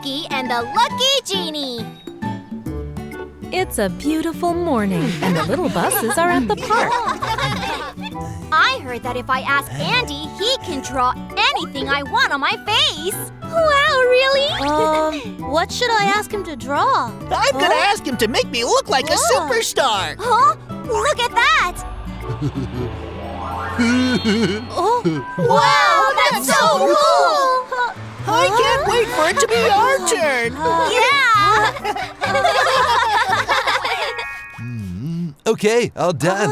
Rogi and the Lucky Genie. It's a beautiful morning, and the little buses are at the park. I heard that if I ask Andy, he can draw anything I want on my face. Wow, really? What should I ask him to draw? I'm gonna ask him to make me look like a superstar. Huh? Look at that! Wow, that's so cool! I can't wait for it to be our turn. Yeah! Okay, all done.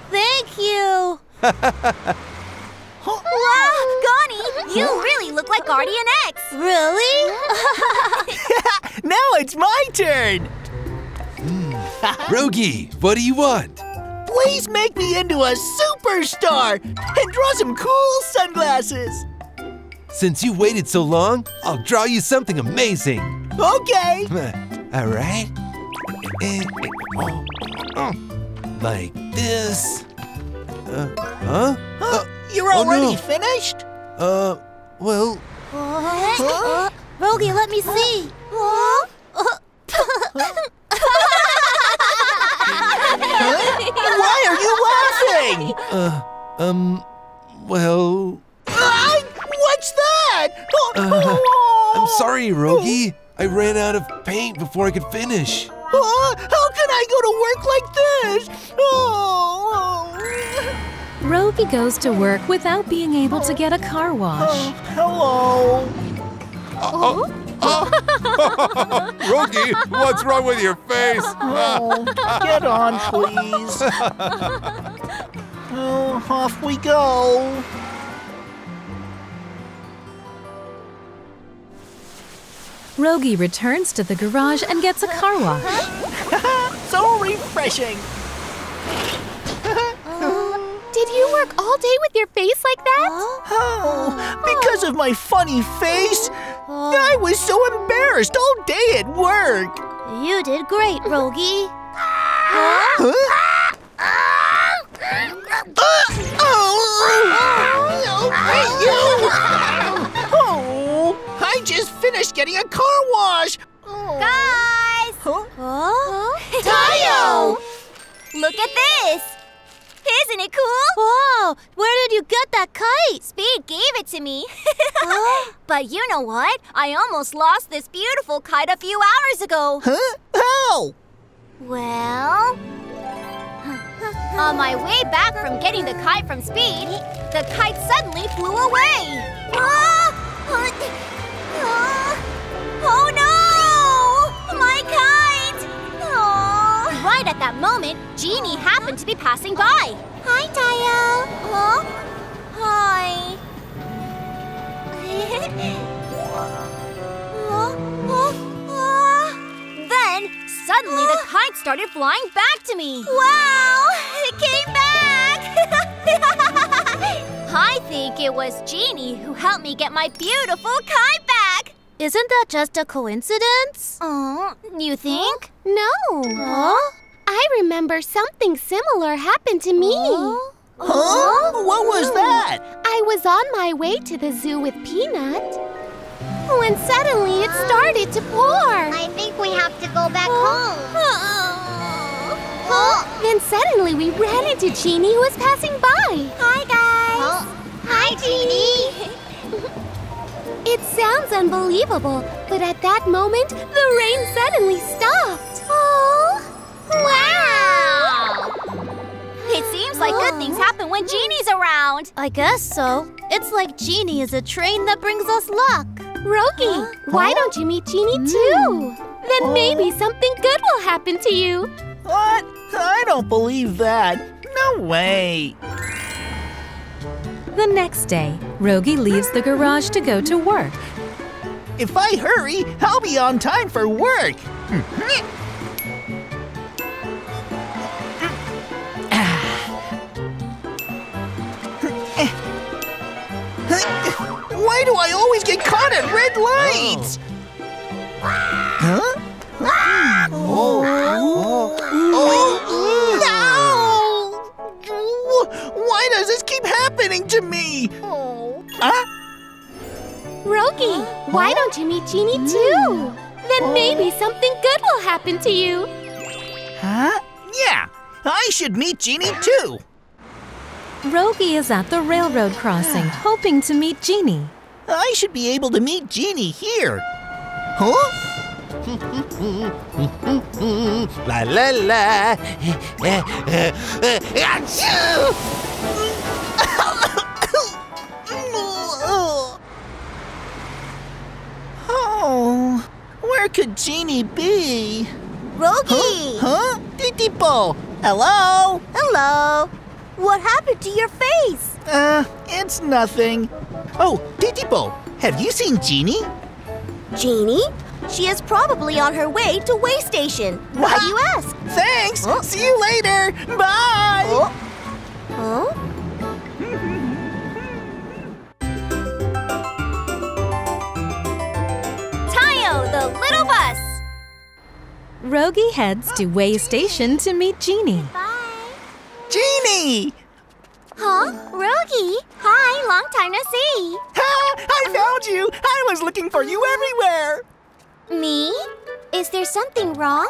Thank you. Wow, Gani, you really look like Guardian X. Really? Now it's my turn. Rogi, what do you want? Please make me into a superstar and draw some cool sunglasses. Since you waited so long, I'll draw you something amazing. Okay. All right. Like this. You're already finished? Well... Rogi, let me see. Why are you laughing? Well... What's that? I'm sorry, Rogi. I ran out of paint before I could finish. How can I go to work like this? Rogi goes to work without being able to get a car wash. Hello. Rogi, what's wrong with your face? Get on, please. Off we go. Rogi returns to the garage and gets a car wash. So refreshing. Did you work all day with your face like that? Oh, because of my funny face? I was so embarrassed all day at work. You did great, Rogi. I just finished getting a car wash. Guys! Tayo! Look at this! Isn't it cool? Whoa! Where did you get that kite? Speed gave it to me. But you know what? I almost lost this beautiful kite a few hours ago. Huh? How? Well... on my way back from getting the kite from Speed, the kite suddenly flew away. Oh no! My kite! Oh. Right at that moment, Genie happened to be passing by. Hi, Tayo. Huh? Hi. Then, suddenly the kite started flying back to me. Wow! It came back! I think it was Genie who helped me get my beautiful kite back. Isn't that just a coincidence? Oh, you think? No. I remember something similar happened to me. Huh? What was that? I was on my way to the zoo with Peanut when suddenly it started to pour. I think we have to go back home. Then suddenly we ran into Genie who was passing by. Hi, guys. Hi, Genie. It sounds unbelievable, but at that moment, the rain suddenly stopped. Wow! It seems like good things happen when Genie's around. I guess so. It's like Genie is a train that brings us luck. Rogi, why don't you meet Genie too? Then maybe something good will happen to you. What? I don't believe that. No way. The next day, Rogi leaves the garage to go to work. If I hurry, I'll be on time for work. Why do I always get caught at red lights? Huh? No! Why does this keep happening to me? Huh? Rogi, why don't you meet Genie too? Then maybe something good will happen to you. Huh? Yeah, I should meet Genie too. Rogi is at the railroad crossing, hoping to meet Genie. I should be able to meet Genie here. Huh? La la la. Oh, where could Genie be? Rogi! Huh? Titipo! Hello? Hello! What happened to your face? It's nothing. Oh, Titipo, have you seen Genie? Genie? She is probably on her way to Way Station. Why do you ask? Thanks! See you later! Bye! Huh? Tayo, the little bus! Rogi heads to Way Station to meet Genie. Bye. Genie! Huh? Rogi? Hi, long time no see. Ha! I found you! I was looking for you everywhere! Me? Is there something wrong?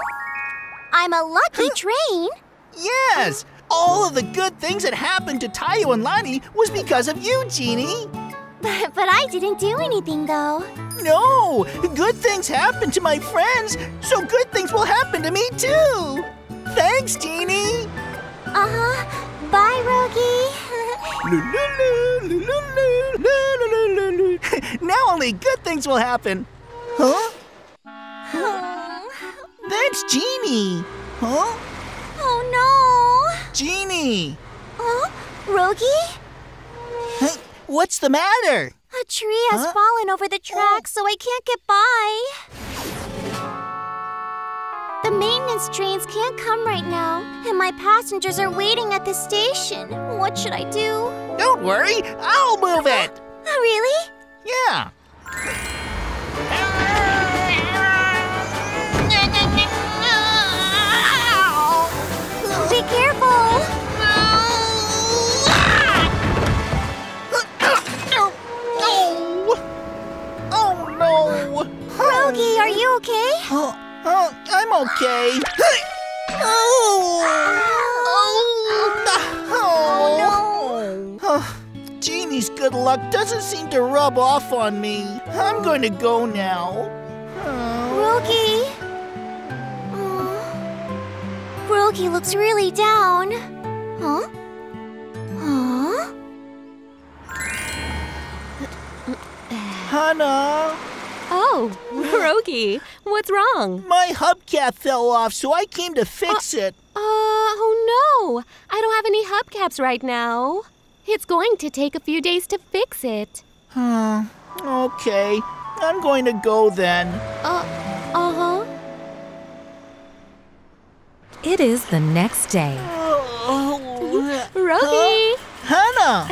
I'm a lucky train. Yes! All of the good things that happened to Tayo and Lani was because of you, Genie! But I didn't do anything, though. No! Good things happen to my friends, so good things will happen to me, too! Thanks, Genie! Uh-huh. Bye, Rogi. Now only good things will happen. Huh? That's Genie! Huh? Oh, no. Genie! Huh? Rogi? Hey, what's the matter? A tree has fallen over the tracks, so I can't get by. The maintenance trains can't come right now, and my passengers are waiting at the station. What should I do? Don't worry, I'll move it! Really? Yeah. Be careful! Oh no! Rogi, are you okay? I'm okay. Genie's good luck doesn't seem to rub off on me. I'm going to go now. Rogi. Rogi looks really down. Huh? Huh? Hannah, Oh, Rogi, what's wrong? my hubcap fell off, so I came to fix it. Oh no! I don't have any hubcaps right now. It's going to take a few days to fix it. Okay, I'm going to go then. Uh-huh. It is the next day. Rogi, Hannah!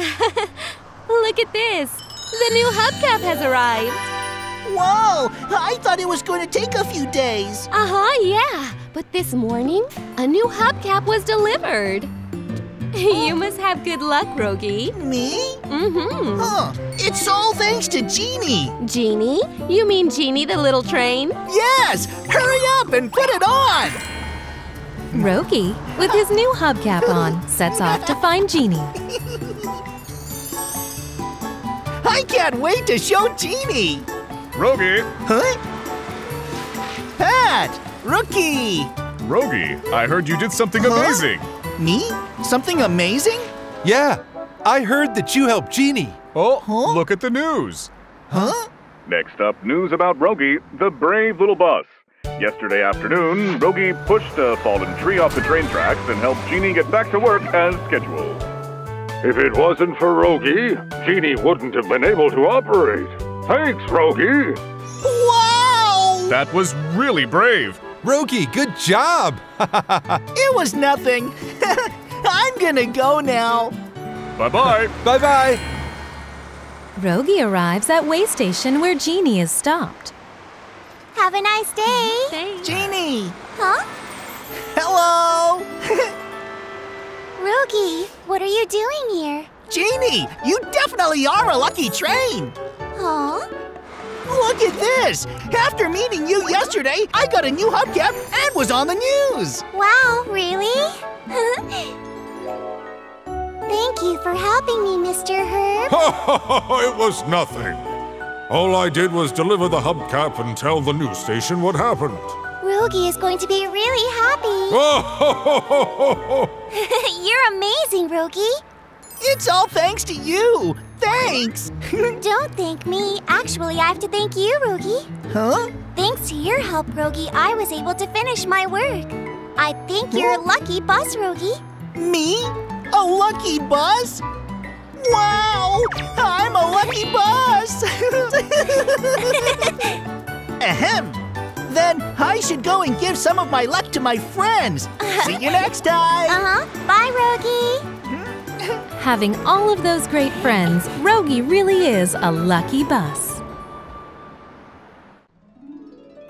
look at this. The new hubcap has arrived. Whoa! I thought it was going to take a few days. Uh-huh, yeah. But this morning, a new hubcap was delivered. You must have good luck, Rogi. Me? Mm-hmm. It's all thanks to Genie. Genie? You mean Genie the little train? Yes! Hurry up and put it on! Rogi, with his new hubcap on, sets off to find Genie. I can't wait to show Genie! Rogi! Huh? Pat! Rookie! Rogi, I heard you did something amazing. Me? Something amazing? Yeah, I heard that you helped Genie. Oh, look at the news. Huh? Next up, news about Rogi, the brave little bus. Yesterday afternoon, Rogi pushed a fallen tree off the train tracks and helped Genie get back to work as scheduled. If it wasn't for Rogi, Genie wouldn't have been able to operate. Thanks, Rogi. Wow! That was really brave. Rogi, good job! It was nothing. I'm gonna go now. Bye-bye. Bye-bye! Rogi arrives at Way Station where Genie is stopped. Have a nice day. Thanks. Genie! Huh? Hello! Rogi, what are you doing here? Genie, you definitely are a lucky train! Huh? Look at this! After meeting you yesterday, I got a new hubcap and was on the news! Wow, really? Thank you for helping me, Mr. Herb. It was nothing. All I did was deliver the hubcap and tell the news station what happened. Rogi is going to be really happy. You're amazing, Rogi. It's all thanks to you. Thanks. Don't thank me. Actually, I have to thank you, Rogi. Huh? Thanks to your help, Rogi, I was able to finish my work. I think you're a lucky bus, Rogi. Me? A lucky bus? Wow! I'm a lucky bus! Ahem. Then I should go and give some of my luck to my friends. See you next time. Bye, Rogi. Having all of those great friends, Rogi really is a lucky bus.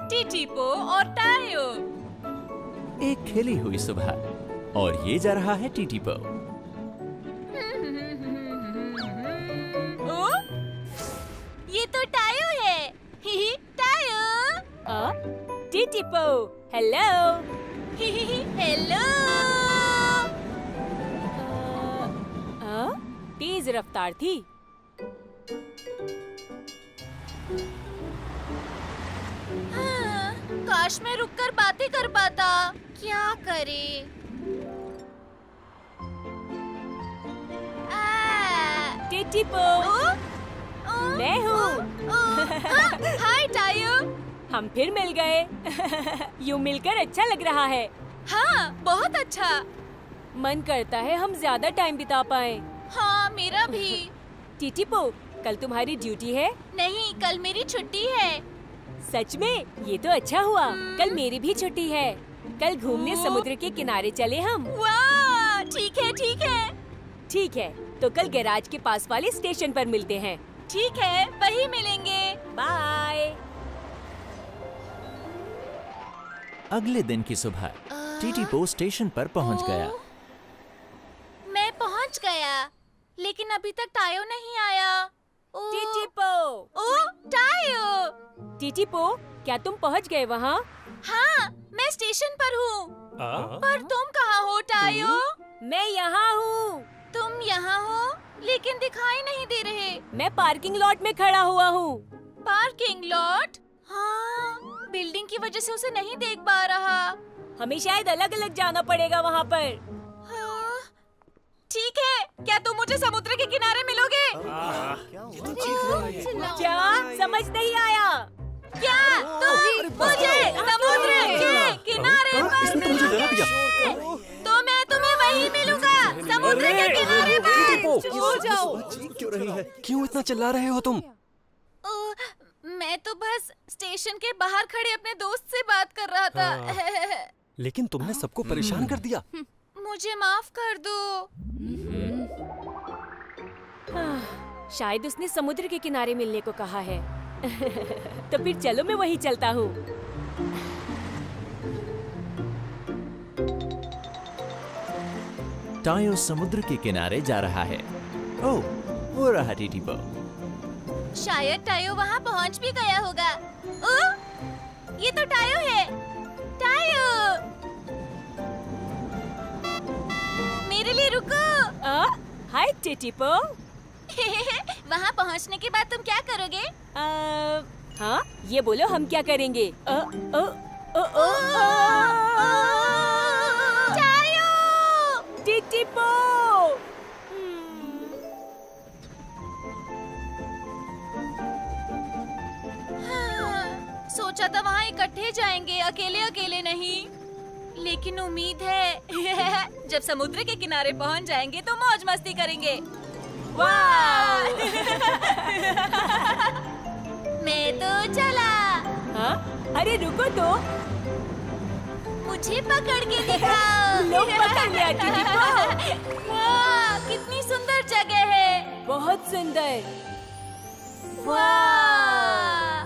टीटीपो और टायो। एक खिली हुई सुबह और ये जा रहा है टीटीपो। ये तो टायो है। टायो। टीटीपो, हेलो। हेलो। तेज रफ्तार थी। काश मैं रुककर बातें कर पाता। क्या करे? टीटीपो, मैं हूँ। हाय टायो। हम फिर मिल गए। यूँ मिलकर अच्छा लग रहा है। हाँ, बहुत अच्छा। मन करता है हम ज्यादा टाइम बिता पाएं। हाँ, मेरा भी। टीटीपो, कल तुम्हारी ड्यूटी है? नहीं, कल मेरी छुट्टी है। सच में? ये तो अच्छा हुआ। कल मेरी भी छुट्टी है। कल घूमने समुद्र के किनारे चले हम। वाह, ठीक है, ठीक है। ठीक है, तो कल गैराज के पास वाले स्टेशन पर मिलते हैं। ठीक है, वहीं मिलेंगे। बाय। अगले दिन की सुबह टीटीपो स्टेशन पर पहुंच गया। मैं पहुंच गया, लेकिन अभी तक टायो नहीं आया। टीटीपो, ओ टायो। टीटीपो, क्या तुम पहुंच गए वहाँ? हाँ, मैं स्टेशन पर हूँ। पर तुम कहाँ हो टायो? मैं यहाँ हूँ। तुम यहाँ हो, लेकिन दिखाई नहीं दे रहे। मैं पार्किंग लॉट में खड़ा हुआ हूँ। Parking lot? हाँ, बिल्डिंग की वजह से उसे नहीं देख पा रहा। हमें शायद अलग अलग जाना पड़ेगा वहाँ पर। ठीक है, क्या तुम मुझे समुद्र के किनारे मिलोगे? क्या? समझ नहीं आया। क्या तुम मुझे समुद्र के किनारे पर मिलोगे? तो मैं तुम्हें वहीं मिलूंगा, समुद्र के किनारे पर। हो जाओ। क्यों रही है? क्यों इतना चिल्ला रहे हो तुम? मैं तो बस स्टेशन के बाहर खड़े अपने दोस्त से बात कर रहा था। लेकिन तुमने सबको परेशान कर दिया। मुझे माफ कर दो। शायद उसने समुद्र के किनारे मिलने को कहा है। तो फिर चलो मैं वहीं चलता हूँ। टायो समुद्र के किनारे जा रहा है। ओह, वो रहा टीटीपो। शायद टायो वहाँ पहुँच भी गया होगा। ओह, ये तो टायो है। टायो, मेरे लिए रुको। हाय टीटीपो। वहाँ पहुँचने के बाद तुम क्या करोगे? हाँ, ये बोलो हम क्या करेंगे? टायो, टीटीपो। सोचा था वहाँ इकट्ठे जाएंगे, अकेले अकेले नहीं। लेकिन उम्मीद है जब समुद्र के किनारे पहुँच जाएंगे तो मौज मस्ती करेंगे। वाह! मैं तो चला। हाँ? अरे रुको तो, मुझे पकड़ के दिखाओ। लो पकड़ लिया टीटीपो। वाह, कितनी सुंदर जगह है। बहुत सुंदर। वाह!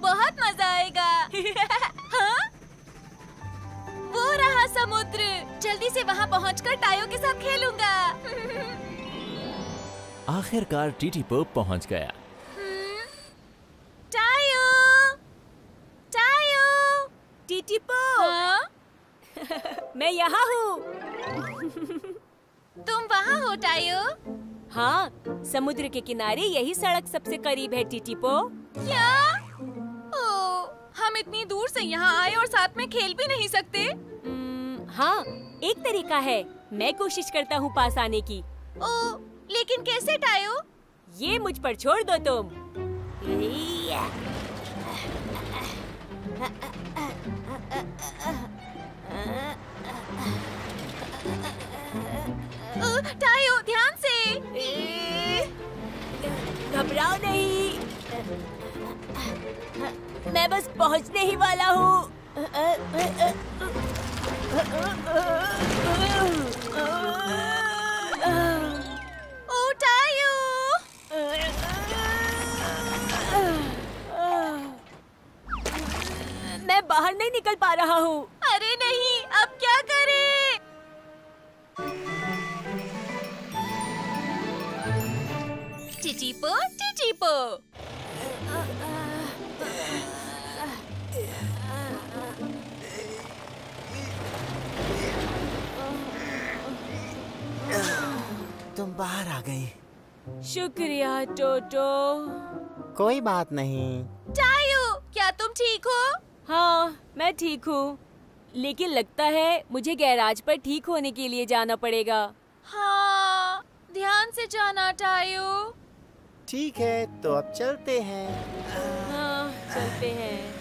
बहुत मजा आएगा। हाँ? वो रहा समुद्र। जल्दी से वहाँ पहुँचकर टायो के साथ खेलूंगा। आखिरकार टीटीपो पहुंच गया। टायो, टायो, टीटीपो। मैं यहाँ हूँ। तुम वहाँ हो टायो? हाँ, समुद्र के किनारे यही सड़क सबसे करीब है टीटीपो। क्या? ओह, हम इतनी दूर से यहाँ आए और साथ में खेल भी नहीं सकते? हाँ, एक तरीका है। मैं कोशिश करता हूँ पास आने की। ओह, लेकिन कैसे टायो? ये मुझ पर छोड़ दो तुम। टायो, ध्यान से। घबराओ नहीं, मैं बस पहुंचने ही वाला हूँ। ओ टायो, मैं बाहर नहीं निकल पा रहा हूँ। अरे नहीं, अब क्या करें? टीटीपो, टीटीपो। तुम बाहर आ गई। शुक्रिया टोटो। कोई बात नहीं। टायो, क्या तुम ठीक हो? हाँ, मैं ठीक हूँ, लेकिन लगता है मुझे गैराज पर ठीक होने के लिए जाना पड़ेगा। हाँ, ध्यान से जाना टायो। ठीक है, तो अब चलते हैं। हाँ, चलते हैं।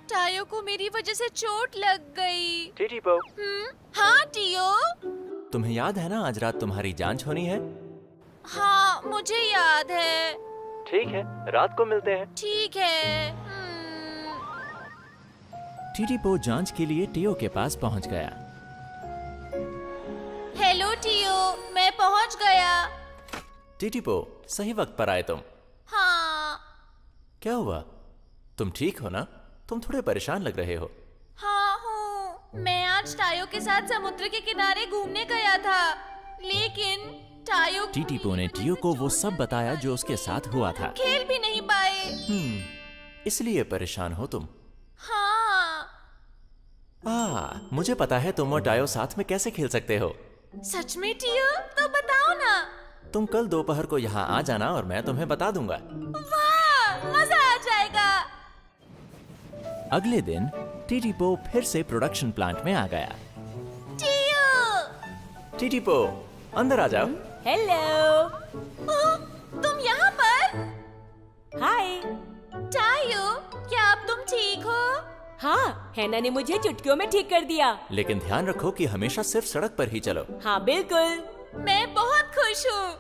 टायो को मेरी वजह से चोट लग गई। टीटीपो। हाँ टियो। तुम्हें याद है ना आज रात तुम्हारी जांच होनी है? हाँ, मुझे याद है। ठीक है, रात को मिलते हैं। ठीक है। टीटीपो जांच के लिए टियो के पास पहुंच गया। हेलो टियो, मैं पहुंच गया। टीटीपो, सही वक्त पर आए तुम। हाँ। क्या हुआ? तुम ठीक हो ना? तुम थोड़े परेशान लग रहे हो। हाँ हूँ। मैं आज टायो के साथ समुद्र के किनारे घूमने गया था, लेकिन टायो टीटीपो ने टियो को वो सब बताया जो उसके साथ हुआ था। खेल भी नहीं पाए। इसलिए परेशान हो तुम। हाँ। मुझे पता है तुम और टायो साथ में कैसे खेल सकते हो। सच में टियो? तो बताओ ना। तुम कल दोपहर को यहाँ आ जाना और मैं तुम्हें बता दूंगा। वाह, मजा आ जाएगा। अगले दिन टीटीपो फिर से प्रोडक्शन प्लांट में आ गया। टियो! टीटीपो, अंदर आ जाओ। हेलो। तुम यहाँ पर? हाय। टायो, क्या अब तुम ठीक हो? हाँ, हैना ने मुझे चुटकियों में ठीक कर दिया। लेकिन ध्यान रखो कि हमेशा सिर्फ सड़क पर ही चलो। हाँ बिल्कुल। मैं बहुत खुश हूँ।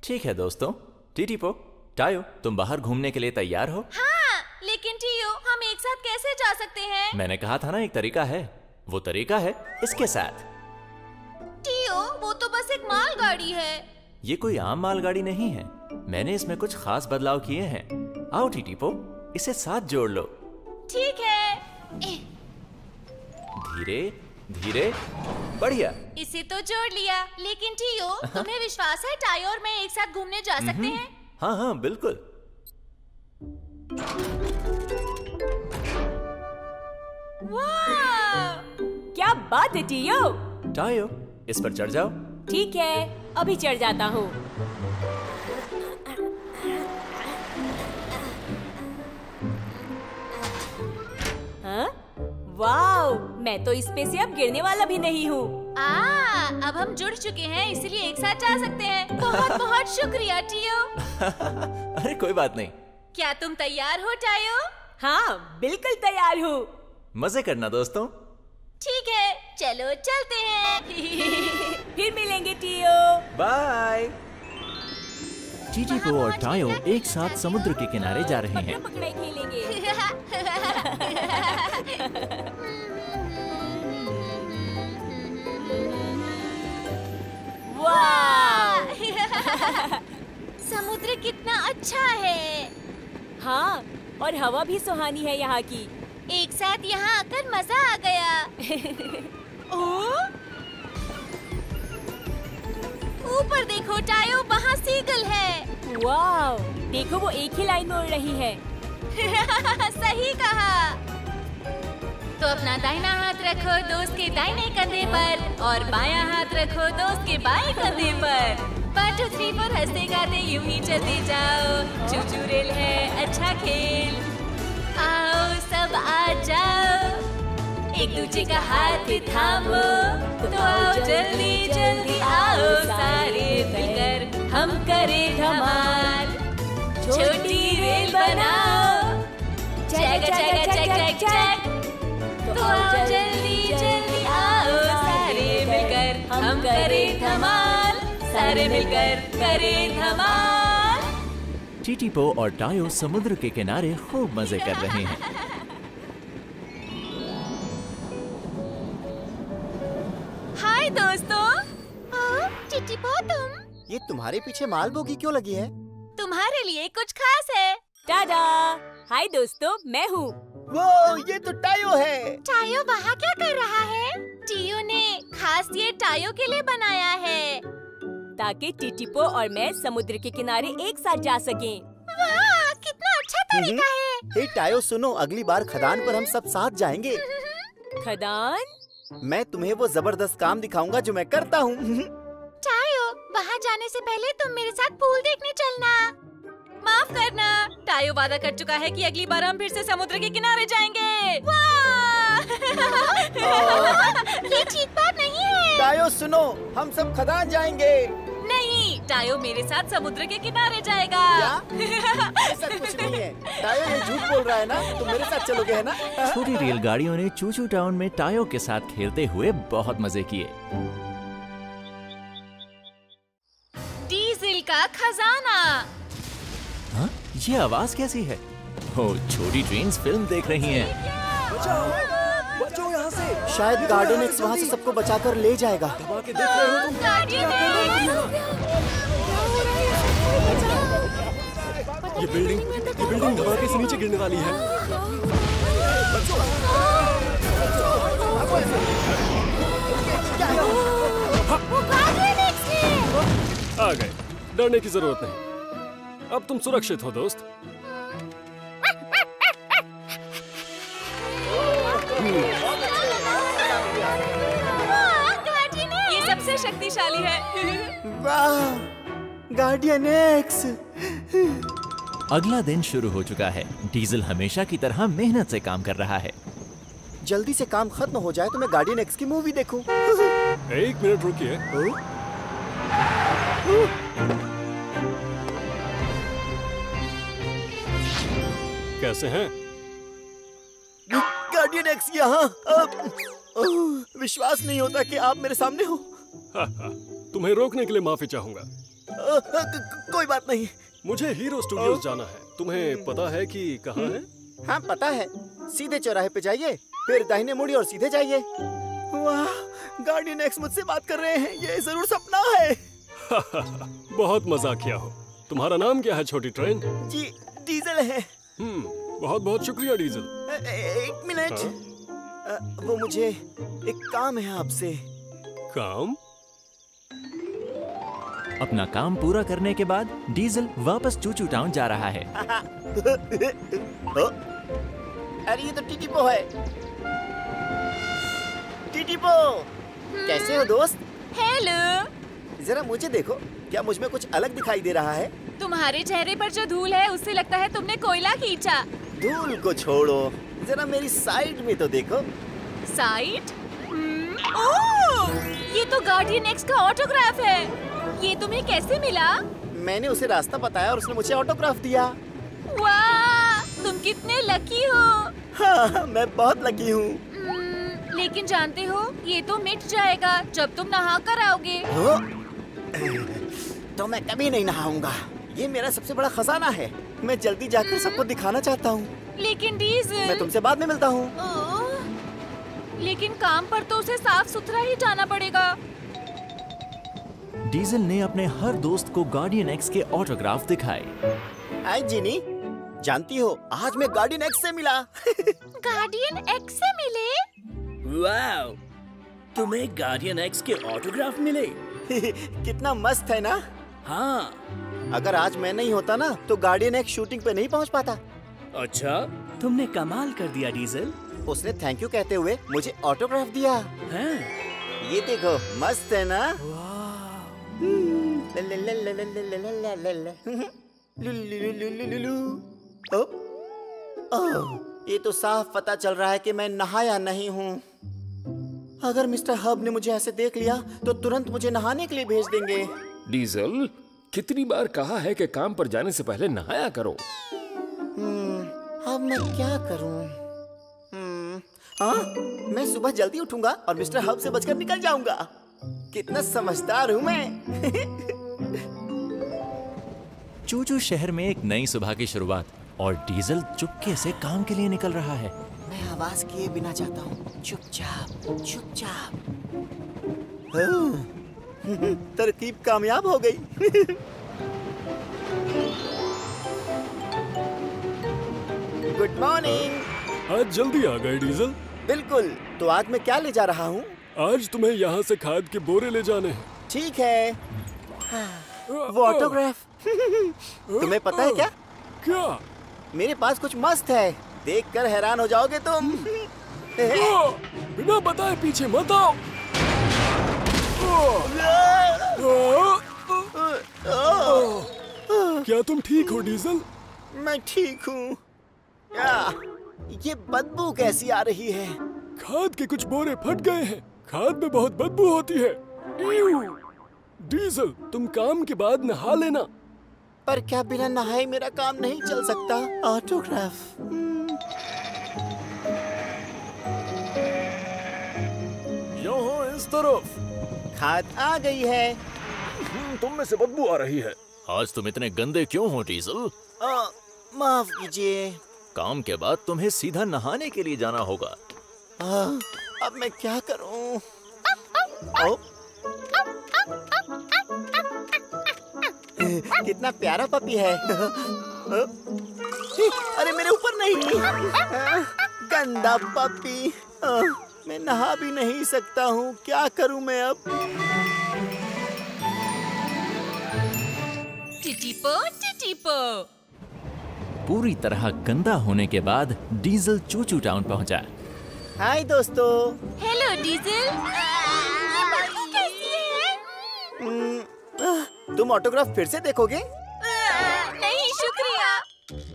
ठीक है दोस्तों, टीटीपो, टायो, तुम बाहर घूमने के लिए तैयार हो? हाँ, लेकिन टियो, हम एक साथ कैसे जा सकते हैं? मैंने कहा था ना एक तरीका है। वो तरीका है इसके साथ। टियो, वो तो बस एक मालगाड़ी है। ये कोई आम मालगाड़ी नहीं है। मैंने इसमें कुछ खास बदलाव किए हैं। आओ टीटीपो, इसे साथ जोड़ लो। ठीक है। धीरे धीरे, बढ़िया। इसे तो जोड़ लिया, लेकिन टियो, तुम्हें विश्वास है टायो और मैं एक साथ घूमने जा सकते हैं? हाँ हाँ बिल्कुल। वाह! क्या बात है टियो। टायो, इस पर चढ़ जाओ। ठीक है, अभी चढ़ जाता हूँ। हाँ? वाओ, मैं तो इस पे से अब गिरने वाला भी नहीं हूँ। अब हम जुड़ चुके हैं, इसलिए एक साथ जा सकते हैं। बहुत बहुत शुक्रिया टियो। अरे कोई बात नहीं। क्या तुम तैयार हो टायो? हाँ, बिल्कुल तैयार हूँ। मजे करना दोस्तों। ठीक है, चलो चलते हैं। फिर मिलेंगे टियो। बाय। टीटीपो और टायो एक साथ समुद्र के किनारे जा रहे हैं। पकड़ाई खेलेंगे। वाह! समुद्र कितना अच्छा है। हाँ, और हवा भी सुहानी है यहाँ की। एक साथ यहाँ आकर मजा आ गया। ऊपर देखो टायो, वहाँ सीगल है। वाव, देखो वो एक ही लाइन में उड़ रही है। सही कहा। तो अपना दाहिना हाथ रखो दोस्त के दाहिने कंधे पर और बायां हाथ रखो दोस्त के बाएं कंधे पर। 1 2 3 4 हंसते गाते यूं ही चलते जाओ, चूचू रेल है अच्छा खेल। आओ सब आ जाओ, एक दूसरे का हाथ थामो, तो आओ जल्दी जल्दी आओ, सारे मिलकर हम करें धमाल। छोटी रेल बनाओ, check check check check check, तो आओ जल्दी जल्दी आओ, सारे मिलकर हम करें धमाल, सारे मिलकर करें धमाल। टीटीपो और टायो समुद्र के किनारे खूब मजे कर रहे हैं। हाय दोस्तों। टीटीपो तुम? ये तुम्हारे पीछे माल बोगी क्यों लगी है? तुम्हारे लिए कुछ खास है। टाडा। हाय दोस्तों, मैं हूँ। वो ये तो टायो है। टायो वहाँ क्या कर रहा है? टीयो ने खास ये टायो के लिए बनाया है, ताकि टीटीपो और मैं समुद्र के किनारे एक साथ जा सकें। वाह, कितना अच्छा तरीका है। हे टायो सुनो, अगली बार खदान पर हम सब साथ जाएंगे। खदान? मैं तुम्हें वो जबरदस्त काम दिखाऊंगा जो मैं करता हूँ। टायो, वहाँ जाने से पहले तुम मेरे साथ पूल देखने चलना। माफ करना, टायो वादा कर चुका है कि अगली बार हम फिर से समुद्र के किनारे जाएंगे। वाह! ये ठीक बात नहीं है। टायो सुनो, हम सब खदान जाएंगे। नहीं, टायो मेरे साथ समुद्र के किनारे जाएगा। ऐसा कुछ नहीं है, टायो ये झूठ बोल रहा है ना, तुम मेरे साथ चलोगे है ना? छोटी रेलगाड़ियों ने चूचू टाउन में टायो के साथ खेलते हुए बहुत मजे किए। डीजल का खजाना। हाँ? ये आवाज कैसी है? ओ, छोटी ट्रेन्स फिल्म देख रही हैं। बचाओ यहाँ से। शायद गार्डन एक्स वहाँ से सबको बचाकर ले जाएगा। दबा के देख रहे हो तुम? ये बिल्डिंग धमाके से नीचे गिरने वाली है। आ गए, डरने की जरूरत नहीं। अब तुम सुरक्षित हो दोस्त। ये सबसे शक्तिशाली है। वाह, गार्डियन एक्स। अगला दिन शुरू हो चुका है। डीजल हमेशा की तरह मेहनत से काम कर रहा है। जल्दी से काम खत्म हो जाए तो मैं गार्डियन एक्स की मूवी देखूं। 1 मिनट रुकिए। कैसे हैं? गार्डियन एक्स यहाँ। विश्वास नहीं होता कि आप मेरे सामने हो। तुम्हें रोकने के लिए माफी चाहूंगा। कोई बात नहीं। मुझे हीरो स्टूडियोज जाना है। तुम्हें पता है कि कहाँ है? हाँ पता है, सीधे चौराहे पे जाइए, फिर दाहिने मुड़िए और सीधे जाइए। वाह, गार्डियन एक्स मुझसे बात कर रहे हैं, ये जरूर सपना है। बहुत मजाक किया हो। तुम्हारा नाम क्या है छोटी ट्रेन? जी डीजल है। बहुत बहुत शुक्रिया डीजल। 1 मिनट। वो मुझे एक काम है आपसे। काम? अपना काम पूरा करने के बाद डीजल वापस चूचू टाउन जा रहा है। अरे ये तो टीटीपो है। टीटीपो, कैसे हो दोस्त? हेलो। जरा मुझे देखो, क्या मुझ में कुछ अलग दिखाई दे रहा है? तुम्हारे चेहरे पर जो धूल है उससे लगता है तुमने कोयला खींचा। धूल को छोड़ो, जरा मेरी साइड में तो देखो। साइड? ओह, ये तो गार्डियन एक्स का ऑटोग्राफ है। ये तुम्हें कैसे मिला? मैंने उसे रास्ता बताया और उसने मुझे ऑटोग्राफ दिया। वाह, तुम कितने लकी हो। हाँ, मैं बहुत लकी हूँ। लेकिन जानते हो, ये तो मिट जाएगा जब तुम नहा कर आओगे। तो मैं कभी नहीं नहाऊंगा। ये मेरा सबसे बड़ा खजाना है। मैं जल्दी जाकर सबको दिखाना चाहता हूँ। लेकिन डीजल, मैं तुमसे बाद में मिलता हूँ। लेकिन काम पर तो उसे साफ सुथरा ही जाना पड़ेगा। डीजल ने अपने हर दोस्त को गार्डियन एक्स के ऑटोग्राफ दिखाए। हाय जिनी, जानती हो आज मैं गार्डियन एक्स से मिला। गार्डियन एक्स से मिले? वाव, तुम्हें गार्डियन एक्स के ऑटोग्राफ मिले? कितना मस्त है ना? हाँ। अगर आज मैं नहीं होता ना तो गार्डियन एक्स शूटिंग पे नहीं पहुंच पाता। अच्छा, तुमने कमाल कर दिया डीजल। उसने थैंक यू कहते हुए मुझे ऑटोग्राफ दिया। हैं? ये देखो, मस्त है ना? ये तो साफ पता चल रहा है कि मैं नहाया नहीं हूँ। अगर मिस्टर हब ने मुझे ऐसे देख लिया तो तुरंत मुझे नहाने के लिए भेज देंगे। डीजल, कितनी बार कहा है कि काम पर जाने से पहले नहाया करो। अब मैं क्या करूँ? हाँ, मैं सुबह जल्दी उठूंगा और मिस्टर हब से बचकर निकल जाऊंगा। कितना समझदार हूँ मैं। चूचू शहर में एक नई सुबह की शुरुआत और डीजल चुपके से काम के लिए निकल रहा है। मैं आवाज किए बिना जाता हूँ, चुपचाप चुपचाप। तरकीब कामयाब हो गई। Good morning. आज जल्दी आ गए डीजल। बिल्कुल। तो आज मैं क्या ले जा रहा हूँ? आज तुम्हें यहाँ से खाद के बोरे ले जाने हैं। ठीक है। वो ऑटोग्राफ। तुम्हें पता है क्या? क्या? मेरे पास कुछ मस्त है, देखकर हैरान हो जाओगे तुम। बिना बताए पीछे मत आओ। क्या तुम ठीक हो डीजल? मैं ठीक हूँ। ये बदबू कैसी आ रही है? खाद के कुछ बोरे फट गए हैं। खाद में बहुत बदबू होती है। डीजल, तुम काम के बाद नहा लेना। पर क्या बिना नहाए मेरा काम नहीं चल सकता? ऑटोग्राफ। यहाँ इस तरफ। खाद आ गई है। तुम में से बदबू आ रही है। आज तुम इतने गंदे क्यों हो डीजल? माफ कीजिए। काम के बाद तुम्हें सीधा नहाने के लिए जाना होगा। अब मैं क्या करूं? कितना प्यारा पपी है। अरे मेरे ऊपर नहीं। गंदा पपी। मैं नहा भी नहीं सकता हूँ। क्या करूं मैं अब? टिटिपो टिटिपो। पूरी तरह गंदा होने के बाद डीजल चूचू टाउन पहुंचा। हाय दोस्तों। Hello diesel. ये बदबू कैसी है? तुम ऑटोग्राफ फिर से देखोगे? नहीं शुक्रिया।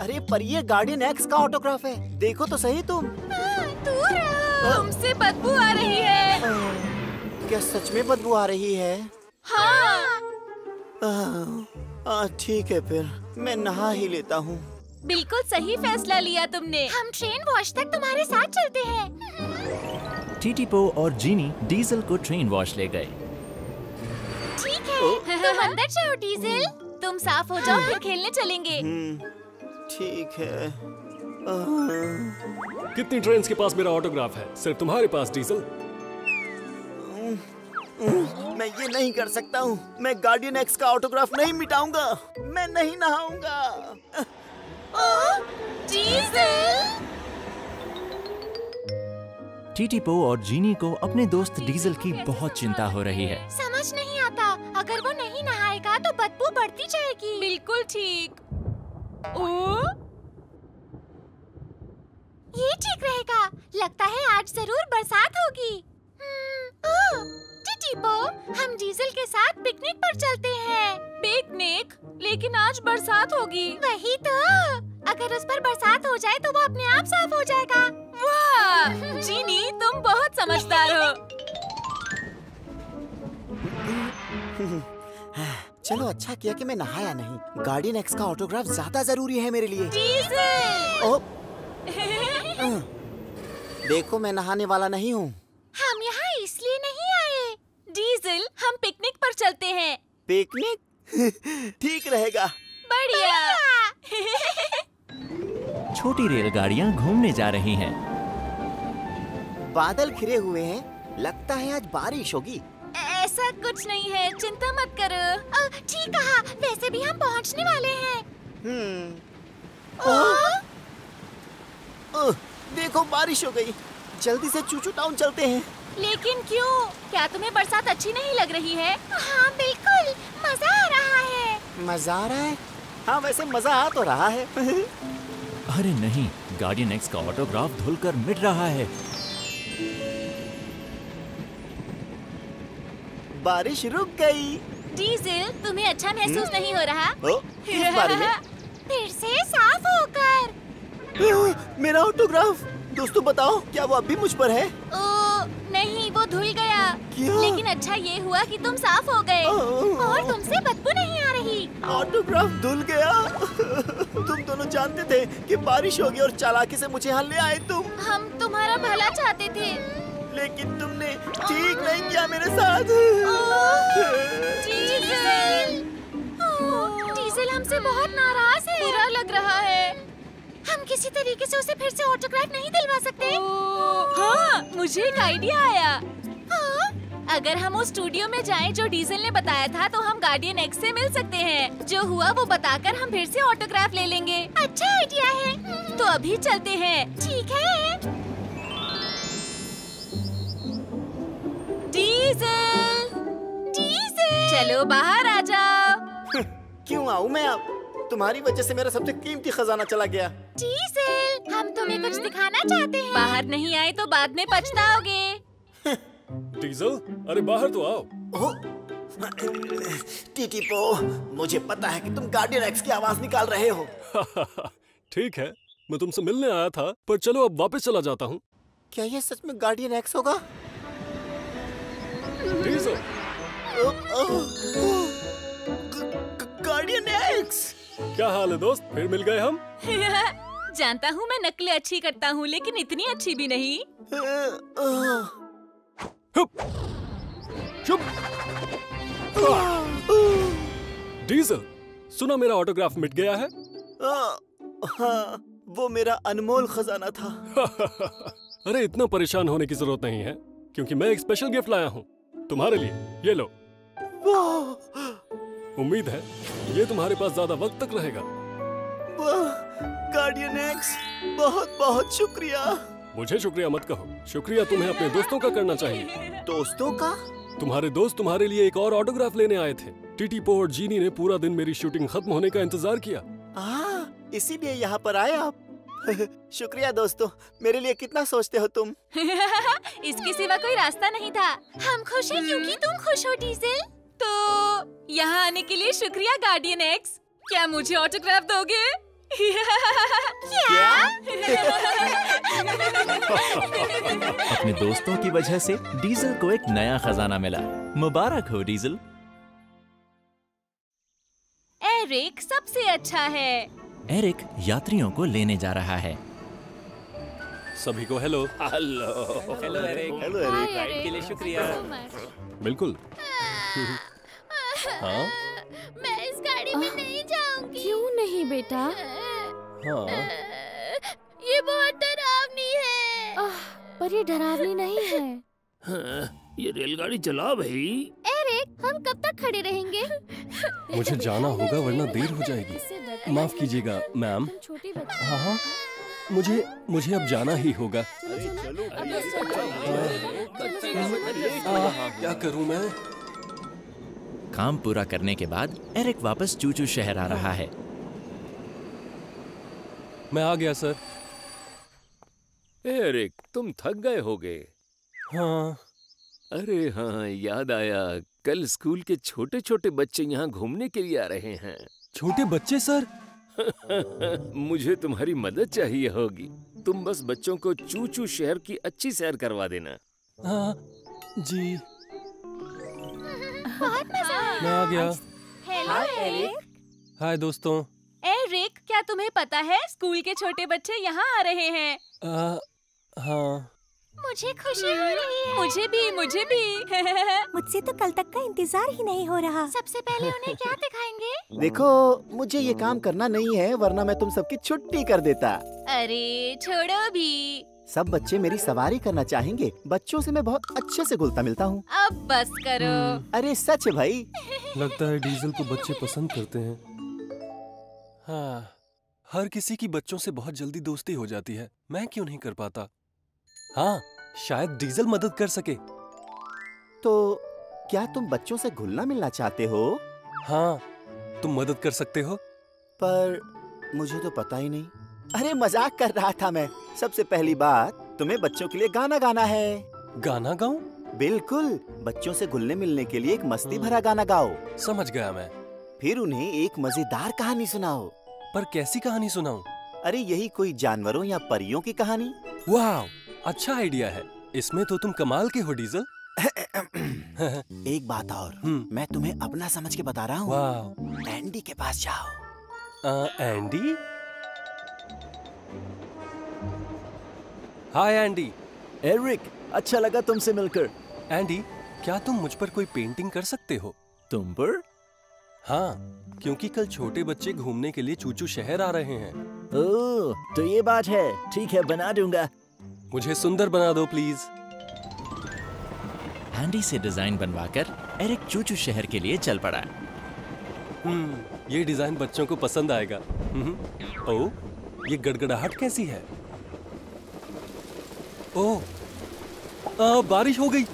अरे पर ये गार्डियन एक्स का ऑटोग्राफ है, देखो तो सही तुम। दूर रहो, तुमसे बदबू आ रही है। क्या सच में बदबू आ रही है? हाँ। ठीक है, फिर मैं नहा ही लेता हूँ। बिल्कुल सही फैसला लिया तुमने। हम ट्रेन वॉश तक तुम्हारे साथ चलते हैं। टीटीपो और जीनी डीजल को ट्रेन वॉश ले गए। ठीक है, तुम अंदर जाओ डीजल। तुम साफ हो जाओ, फिर खेलने चलेंगे। ठीक है। कितनी ट्रेन्स के पास मेरा ऑटोग्राफ है? सिर्फ तुम्हारे पास डीजल। मैं ये नहीं कर सकता हूँ। मैं गार्डियन एक्स का ऑटोग्राफ नहीं मिटाऊंगा। मैं नहीं नहाऊंगा। डीजल। टीटीपो और जीनी को अपने दोस्त डीजल की बहुत चिंता हो रही है। समझ नहीं आता, अगर वो नहीं नहाएगा तो बदबू बढ़ती जाएगी। बिल्कुल ठीक। ये ठीक रहेगा। लगता है आज जरूर बरसात होगी। टिटिपो, हम डीजल के साथ पिकनिक पर चलते हैं। पिकनिक? लेकिन आज बरसात होगी। वही तो। अगर उस पर बरसात हो जाए तो वो अपने आप साफ हो जाएगा। वाह, जीनी तुम बहुत समझदार हो। चलो अच्छा किया कि मैं नहाया नहीं। गार्डियन एक्स का ऑटोग्राफ ज्यादा जरूरी है मेरे लिए। डीजल। देखो मैं नहाने वाला नहीं हूँ। हम यहाँ इसलिए नहीं आए। डीजल, हम पिकनिक पर चलते हैं। पिकनिक? ठीक रहेगा। बढ़िया। छोटी रेलगाड़ियाँ घूमने जा रही हैं। बादल घिरे हुए हैं, लगता है आज बारिश होगी। ऐसा कुछ नहीं है, चिंता मत करो। ठीक कहा, वैसे भी हम पहुँचने वाले हैं। देखो बारिश हो गई। जल्दी से चूचू टाउन चलते हैं। लेकिन क्यों? क्या तुम्हें बरसात अच्छी नहीं लग रही है? हाँ बिल्कुल, मजा आ रहा है। मजा आ रहा है? हाँ वैसे मजा आ तो रहा है। अरे नहीं, गार्डियन एक्स का ऑटोग्राफ धुलकर मिट रहा है। बारिश रुक गई। डीजल, तुम्हें अच्छा महसूस नहीं हो रहा? किस बारे में? फिर से साफ होकर। मेरा ऑटोग्राफ। दोस्तों बताओ, क्या वो अब भी मुझ पर है? नहीं, वो धुल गया। क्यों? लेकिन अच्छा ये हुआ कि तुम साफ हो गए और तुमसे बदबू नहीं आ रही। ऑटोग्राफ धुल गया। तुम दोनों जानते थे कि बारिश होगी और चालाकी से मुझे यहाँ ले आए तुम। हम तुम्हारा भला चाहते थे, लेकिन तुमने ठीक नहीं किया मेरे साथ। डीजल हमसे बहुत नाराज है। बुरा लग रहा है। हम किसी तरीके से उसे फिर से ऑटोग्राफ नहीं दिलवा सकते? हाँ, मुझे एक आइडिया आया। हाँ? अगर हम उस स्टूडियो में जाएं जो डीजल ने बताया था, तो हम गार्डियन एक्स से मिल सकते हैं। जो हुआ वो बताकर हम फिर से ऑटोग्राफ ले लेंगे। अच्छा आइडिया है। तो अभी चलते हैं। ठीक है। डीजल, डीजल, चलो बाहर आ जाओ। क्यों आऊँ मैं अब? तुम्हारी वजह से मेरा सबसे कीमती खजाना चला गया। डीजल, हम तुम्हें कुछ दिखाना चाहते हैं। बाहर नहीं आए तो बाद में पछताओगे। डीजल, अरे बाहर तो आओ। टीटीपो, मुझे पता है कि तुम गार्डियन एक्स की आवाज निकाल रहे हो। ठीक है, मैं तुमसे मिलने आया था, पर चलो अब वापस चला जाता हूँ। क्या ये सच में गार्डियन एक्स होगा? डीजल, गार्डियन एक्स, क्या हाल है दोस्त? फिर मिल गए हम। जानता हूँ मैं नकलें अच्छी करता हूँ, लेकिन इतनी अच्छी भी नहीं। चुप। डीजल, सुना मेरा ऑटोग्राफ मिट गया है? हाँ, वो मेरा अनमोल खजाना था। अरे इतना परेशान होने की जरूरत नहीं है, क्योंकि मैं एक स्पेशल गिफ्ट लाया हूँ तुम्हारे लिए। ये लो। उम्मीद है ये तुम्हारे पास ज्यादा वक्त तक रहेगा। गार्डियन एक्स, बहुत बहुत शुक्रिया। मुझे शुक्रिया मत कहो, शुक्रिया तुम्हें अपने दोस्तों का करना चाहिए। दोस्तों का? तुम्हारे दोस्त तुम्हारे लिए एक और ऑटोग्राफ लेने आए थे। टीटीपो और जीनी ने पूरा दिन मेरी शूटिंग खत्म होने का इंतजार किया। इसीलिए यहाँ पर आए आप। शुक्रिया दोस्तों, मेरे लिए कितना सोचते हो तुम। इसके सिवा कोई रास्ता नहीं था। हम खुश हैं क्योंकि तुम खुश हो डीजल। तो यहाँ आने के लिए शुक्रिया गार्डियन एक्स। क्या मुझे ऑटोग्राफ दोगे? क्या? अपने दोस्तों की वजह से डीजल को एक नया खजाना मिला। मुबारक हो डीजल। एरिक सबसे अच्छा है। एरिक यात्रियों को लेने जा रहा है। सभी को hello. Hello Eric. Hello Eric. Ride के लिए शुक्रिया। बिल्कुल। हाँ? मैं इस गाड़ी में नहीं जाऊंगी। क्यों नहीं बेटा? हाँ? ये बहुत डरावनी है। पर ये डरावनी नहीं है। हाँ, ये रेलगाड़ी चला भाई। एरिक, हम कब तक खड़े रहेंगे? मुझे जाना होगा वरना देर हो जाएगी। माफ कीजिएगा मैम। हाँ, मुझे अब जाना ही होगा। क्या करूँ मैं? काम पूरा करने के बाद एरिक वापस चूचू शहर आ रहा है। मैं आ गया सर। एरिक, तुम थक गए होगे। हाँ। अरे हाँ, याद आया, कल स्कूल के छोटे छोटे बच्चे यहाँ घूमने के लिए आ रहे हैं। छोटे बच्चे सर? मुझे तुम्हारी मदद चाहिए होगी। तुम बस बच्चों को चूचू शहर की अच्छी सैर करवा देना। हाँ जी। बहुत मजा आया। मैं आ गया। Hello Eric. हाय दोस्तों। एरिक, क्या तुम्हें पता है स्कूल के छोटे बच्चे यहाँ आ रहे हैं? हाँ। मुझे खुशी हो रही है। मुझे भी। मुझसे तो कल तक का इंतजार ही नहीं हो रहा। सबसे पहले उन्हें क्या दिखाएंगे? देखो, मुझे ये काम करना नहीं है, वरना मैं तुम सबकी छुट्टी कर देता। अरे छोड़ो भी। सब बच्चे मेरी सवारी करना चाहेंगे। बच्चों से मैं बहुत अच्छे से घुलता मिलता हूँ। अब बस करो। अरे सच है भाई। लगता है डीजल को बच्चे पसंद करते हैं। हाँ, हर किसी की बच्चों से बहुत जल्दी दोस्ती हो जाती है। मैं क्यों नहीं कर पाता? हाँ, शायद डीजल मदद कर सके। तो क्या तुम बच्चों से घुलना मिलना चाहते हो? हाँ, तुम मदद कर सकते हो। पर मुझे तो पता ही नहीं। अरे मजाक कर रहा था मैं। सबसे पहली बात, तुम्हें बच्चों के लिए गाना गाना है। गाना गाऊं? बिल्कुल, बच्चों से घुलने मिलने के लिए एक मस्ती भरा गाना गाओ। समझ गया मैं। फिर उन्हें एक मजेदार कहानी सुनाओ। पर कैसी कहानी सुनाऊं? अरे यही कोई जानवरों या परियों की कहानी। वाह, अच्छा आइडिया है। इसमें तो तुम कमाल के हो डीजल। एक बात और, मैं तुम्हें अपना समझ के बता रहा हूँ। एंडी के पास जाओ। एंडी? हाय एंडी। एरिक, अच्छा लगा तुमसे मिलकर। एंडी, क्या तुम मुझ पर कोई पेंटिंग कर सकते हो? तुम पर? हाँ, क्योंकि कल छोटे बच्चे घूमने के लिए चूचू शहर आ रहे हैं। ओह, तो ये बात है। ठीक है, बना दूंगा। मुझे सुंदर बना दो प्लीज। एंडी से डिजाइन बनवाकर एरिक चूचू शहर के लिए चल पड़ा। ये डिजाइन बच्चों को पसंद आएगा। ओह, ये गड़गड़ाहट कैसी है? ओह, बारिश हो गई।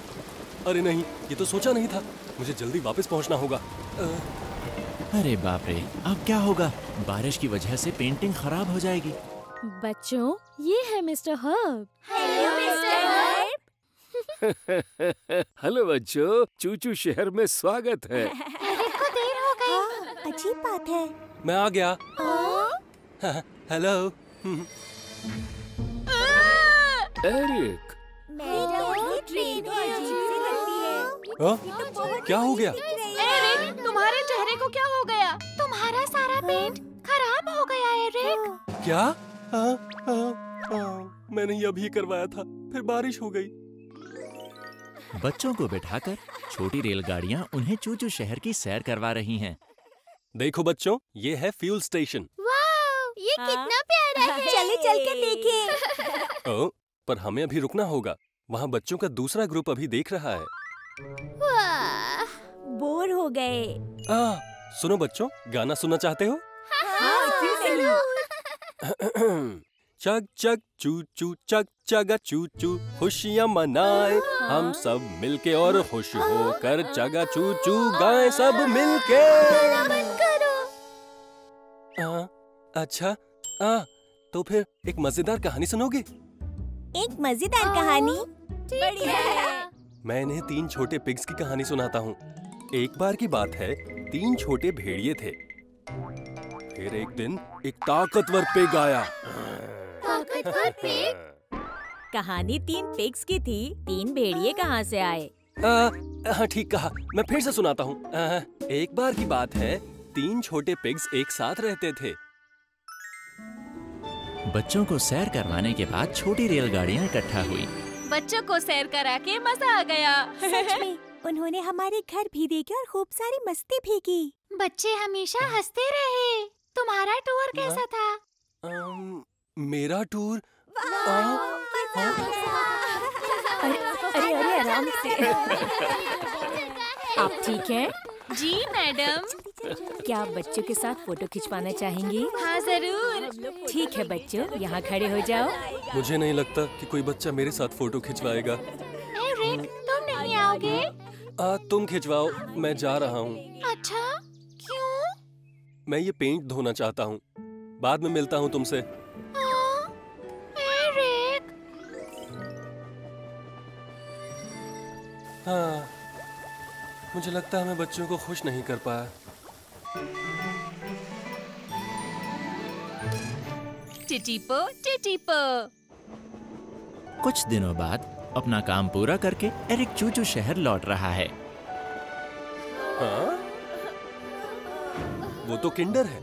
अरे नहीं, ये तो सोचा नहीं था। मुझे जल्दी वापस पहुंचना होगा। अरे बाप रे, अब क्या होगा? बारिश की वजह से पेंटिंग खराब हो जाएगी। बच्चों, ये है mister herb. Hello mister herb. Hello बच्चों, चूचू शहर में स्वागत है। एरिक को देर हो गई। अजीब बात है। मैं आ गया। हेलो। एरिक, क्या हो गया? एरिक, तुम्हारे चेहरे को क्या हो गया? तुम्हारा सारा पेंट खराब हो गया एरिक। क्या? मैंने ये अभी करवाया था, फिर बारिश हो गई। बच्चों को बिठाकर छोटी रेलगाड़ियां उन्हें चूचू शहर की सैर करवा रही हैं। देखो बच्चों, ये है फ्यूल स्टेशन। वाव, ये कितना प्यारा है। चले चल के देखें। ओह, पर हमें अभी रुकना होगा। वहाँ बच्चों का दूसरा ग्रुप अभी देख रहा है। वाह, बोर हो गए। सुनो बच्चों, गाना सुनना चाहते हो? चग चग चू चू चग चगा चू चू, खुशियाँ मनाए हम सब मिलके और खुश होकर चगा चू चू गाएं सब मिलके। अच्छा, तो फिर एक मजेदार कहानी सुनोगे? एक मजेदार कहानी? बढ़िया है। मैं इन्हें 3 छोटे पिग्स की कहानी सुनाता हूँ। एक बार की बात है, 3 छोटे भेड़िए थे। फिर एक दिन एक ताकतवर पिग आया। ताकतवर पिग? कहानी 3 पिग्स की थी। 3 भेड़िए कहाँ से आए? हाँ, ठीक कहा। मैं फिर से सुनाता हूँ। एक बार की बात है, 3 छोटे पिग्स एक साथ रहते थे। बच्चों को सैर करवाने के बाद छोटी रेलगाड़ियां इकट्ठा हुई। बच्चों को सैर करा के मजा आ गया। सच में, उन्होंने हमारे घर भी देखे और खूब सारी मस्ती भी की। बच्चे हमेशा हंसते रहे। तुम्हारा टूर कैसा था? मेरा टूर? अरे आराम से। आप ठीक हैं? जी मैडम। क्या आप बच्चों के साथ फोटो खिंचवाना चाहेंगी? हाँ जरूर। ठीक है बच्चों, यहाँ खड़े हो जाओ। मुझे नहीं लगता कि कोई बच्चा मेरे साथ फोटो खिंचवाएगा। एरिक, तुम नहीं आओगे? तुम खिंचवाओ, मैं जा रहा हूँ। अच्छा, क्यों? मैं ये पेंट धोना चाहता हूँ। बाद में मिलता हूँ तुमसे। एरिक। हाँ, मुझे लगता है मैं बच्चों को खुश नहीं कर पाया। टिटिपो टिटिपो। कुछ दिनों बाद अपना काम पूरा करके एरिक चूचू शहर लौट रहा है। हाँ? वो तो किंडर है।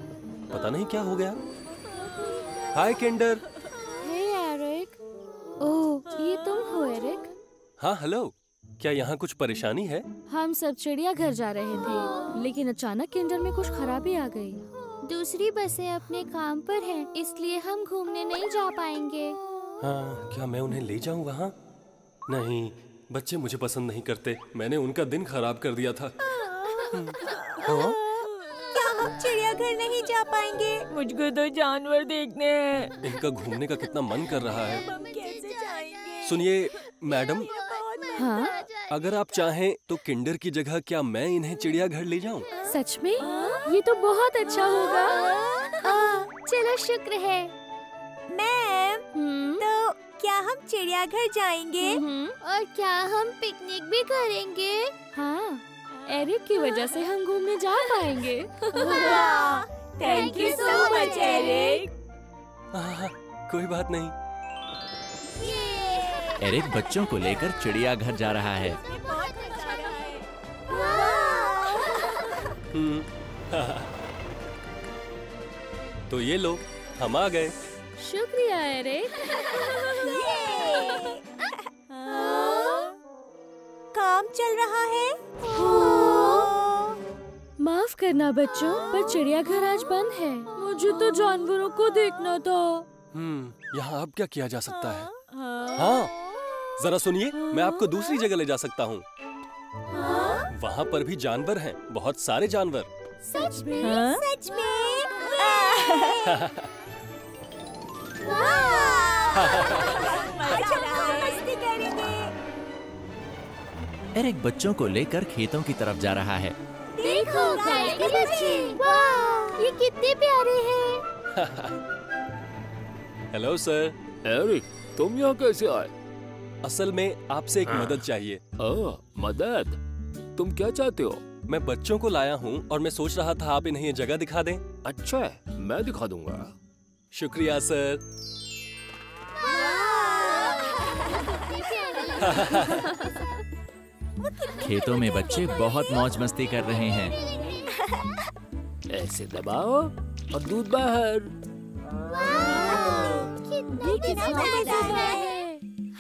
पता नहीं क्या हो गया। हाय किंडर। हे एरिक। ओह, ये तुम हो एरिक? हाँ, हेलो। क्या यहाँ कुछ परेशानी है? हम सब चिड़ियाघर जा रहे थे, लेकिन अचानक किंडर में कुछ खराबी आ गई। दूसरी बसें अपने काम पर हैं, इसलिए हम घूमने नहीं जा पाएंगे। हाँ, क्या मैं उन्हें ले जाऊँ वहाँ? नहीं, बच्चे मुझे पसंद नहीं करते। मैंने उनका दिन खराब कर दिया था। हाँ? क्या हम चिड़ियाघर नहीं जा पाएंगे? मुझको तो जानवर देखने हैं। इनका घूमने का कितना मन कर रहा है। कैसे जाएंगे? सुनिए मैडम। हाँ? अगर आप चाहें तो किंडर की जगह क्या मैं इन्हें चिड़ियाघर ले जाऊं? सच में? ये तो बहुत अच्छा होगा। चलो शुक्र है। मैम, तो क्या हम चिड़ियाघर जाएंगे? और क्या हम पिकनिक भी करेंगे? हाँ, एरिक की वजह से हम घूमने जा पाएंगे। Thank you so much Eric. कोई बात नहीं। एरिक बच्चों को लेकर चिड़ियाघर जा रहा है। तो ये लो, हम आ गए। शुक्रिया एरिक। काम चल रहा है। माफ करना बच्चों, पर चिड़ियाघर आज बंद है। मुझे तो जानवरों को देखना था। यहाँ अब क्या किया जा सकता है? हाँ, जरा सुनिए, मैं आपको दूसरी जगह ले जा सकता हूँ। वहाँ पर भी जानवर हैं, बहुत सारे जानवर। सच में? सच में? मस्ती करेंगे। एरिक बच्चों को लेकर खेतों की तरफ जा रहा है। देखो गाय के बच्चे, वाह, ये कितने प्यारे हैं। Hello sir. एरिक, तुम यहाँ कैसे आए? असल में आपसे एक मदद चाहिए। मदद? तुम क्या चाहते हो? मैं बच्चों को लाया हूँ और मैं सोच रहा था आप इन्हें ये जगह दिखा दें। अच्छा है, मैं दिखा दूंगा। शुक्रिया सर। खेतों में बच्चे बहुत मौज मस्ती कर रहे हैं। ऐसे दबाओ और दूध बाहर।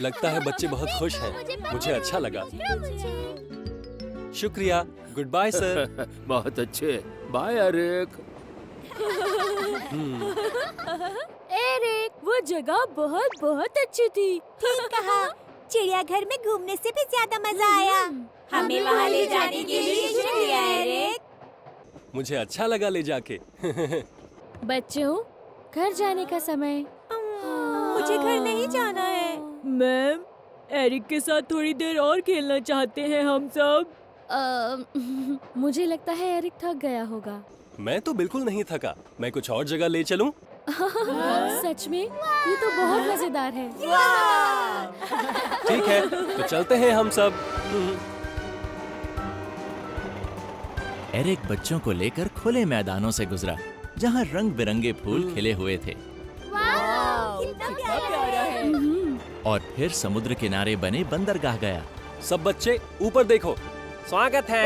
लगता है बच्चे बहुत खुश हैं। मुझे अच्छा लगा। शुक्रिया। Good bye sir. बहुत अच्छे। Bye Eric. एरिक, वो जगह बहुत अच्छी थी। ठीक कहा। चिड़ियाघर में घूमने से भी ज्यादा मजा आया। हमें वहाँ ले जाने के लिए शुक्रिया एरिक। मुझे अच्छा लगा ले जाके। बच्चों, घर जाने का समय। मुझे घर नहीं जाना है। मैम, एरिक के साथ थोड़ी देर और खेलना चाहते हैं हम सब। मुझे लगता है एरिक थक गया होगा। मैं तो बिल्कुल नहीं थका। मैं कुछ और जगह ले चलूं? सच में? ये तो बहुत मजेदार है। ठीक है, तो चलते हैं हम सब। एरिक बच्चों को लेकर खुले मैदानों से गुजरा, जहाँ रंग बिरंगे फूल खिले हुए थे। कितना प्यारा है। और फिर समुद्र किनारे बने बंदरगाह गया। सब बच्चे ऊपर देखो। स्वागत है।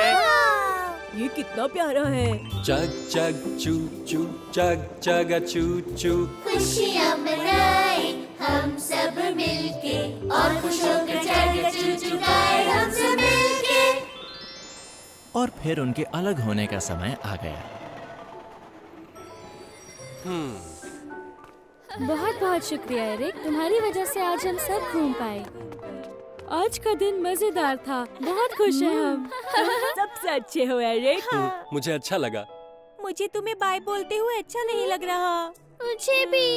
ये कितना प्यारा है। चग चग चू चू, चग चग चू चू। खुशियाँ मनाए हम सब मिलके, और खुश होकर चग चू चू गाए हम सब मिलके। और फिर उनके अलग होने का समय आ गया। बहुत शुक्रिया एरिक, तुम्हारी वजह से आज हम सब घूम पाए। आज का दिन मजेदार था। बहुत खुश हैं हम। सबसे अच्छे हो एरिक। मुझे अच्छा लगा। मुझे तुम्हें बाय बोलते हुए अच्छा नहीं लग रहा। मुझे भी।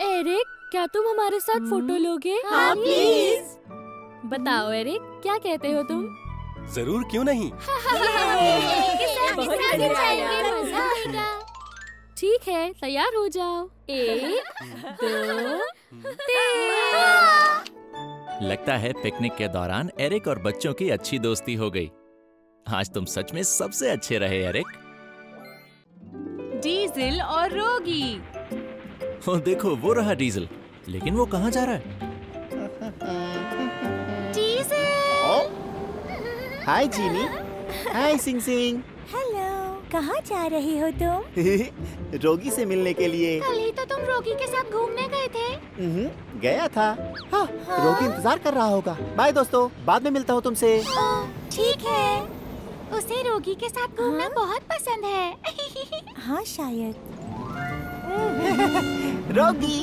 एरिक, क्या तुम हमारे साथ फोटो लोगे? हाँ प्लीज। बताओ एरिक, क्या कहते हो तुम? जरूर, क्यों नहीं। ठीक है, तैयार हो जाओ। 1 2 3। लगता है पिकनिक के दौरान एरिक और बच्चों की अच्छी दोस्ती हो गई। आज तुम सच में सबसे अच्छे रहे एरिक। डीजल और रोगी। ओ देखो, वो रहा डीजल। लेकिन वो कहाँ जा रहा है? हाय जीनी। हाय सिंग सिंग। हेलो, कहाँ जा रही हो तुम? रोगी से मिलने के लिए। कल ही तो तुम रोगी के साथ घूमने गए थे। गया था। हाँ, रोगी इंतजार कर रहा होगा। बाय दोस्तों, बाद में मिलता हूँ तुमसे। ठीक है। उसे रोगी के साथ घूमना बहुत पसंद है। हाँ शायद। रोगी।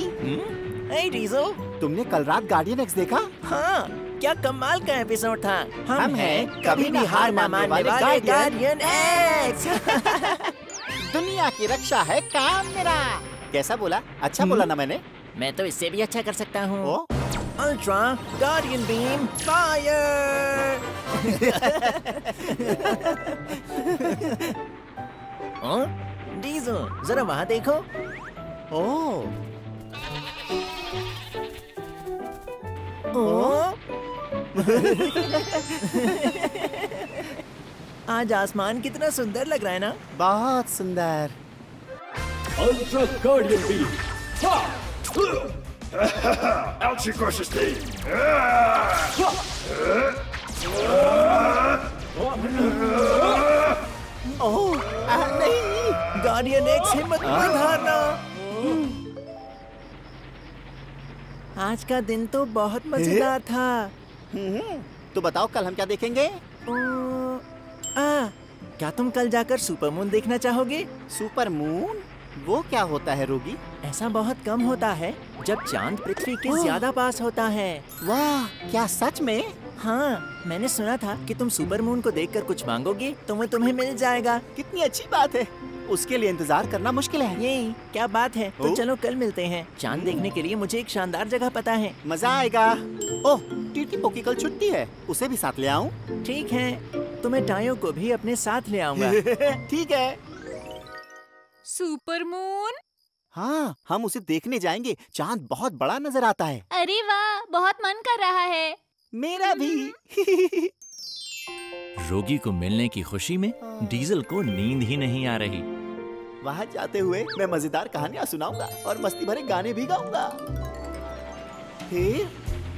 हे डीजल, तुमने कल रात गार्डियन एक्स देखा? हाँ, क्या कमाल का एपिसोड था। हम हैं कभी भी हार ना मानने वाले गार्डियन एक्स। दुनिया की रक्षा है काम मेरा। कैसा बोला? अच्छा बोला ना मैंने? मैं तो इससे भी अच्छा कर सकता हूँ। Ultra guardian beam fire. Diesel जरा वहाँ देखो। ओह आज आसमान कितना सुंदर लग रहा है ना? बहुत सुंदर। Ultra guardian beam. Ouchie crushes team. ओह नहीं, गार्डियन एक्स हिम्मत मत हारना। आज का दिन तो बहुत मजेदार था। तो बताओ कल हम क्या देखेंगे? क्या तुम कल जाकर सुपर मून देखना चाहोगे? Super moon? वो क्या होता है रोगी? ऐसा बहुत कम होता है जब चांद पृथ्वी के ज्यादा पास होता है। वाह, क्या सच में? हाँ, मैंने सुना था कि तुम सुपर मून को देखकर कुछ मांगोगे तो वो तुम्हें मिल जाएगा। कितनी अच्छी बात है। उसके लिए इंतजार करना मुश्किल है। यही क्या बात है। तो चलो कल मिलते हैं। चांद देखने के लिए मुझे एक शानदार जगह पता है। मजा आएगा। ओह, टीटी पोकी कल छुट्टी है, उसे भी साथ ले आऊं? ठीक है, तुम्हें टायो को भी अपने साथ ले आऊंगा। ठीक है। Super moon? हाँ, हम उसे देखने जाएंगे। चांद बहुत बड़ा नजर आता है। अरे वाह, बहुत मन कर रहा है। मेरा भी। रोगी को मिलने की खुशी में डीजल को नींद ही नहीं आ रही। वहाँ जाते हुए मैं मजेदार कहानियाँ सुनाऊंगा और मस्ती भरे गाने भी गाऊंगा। फिर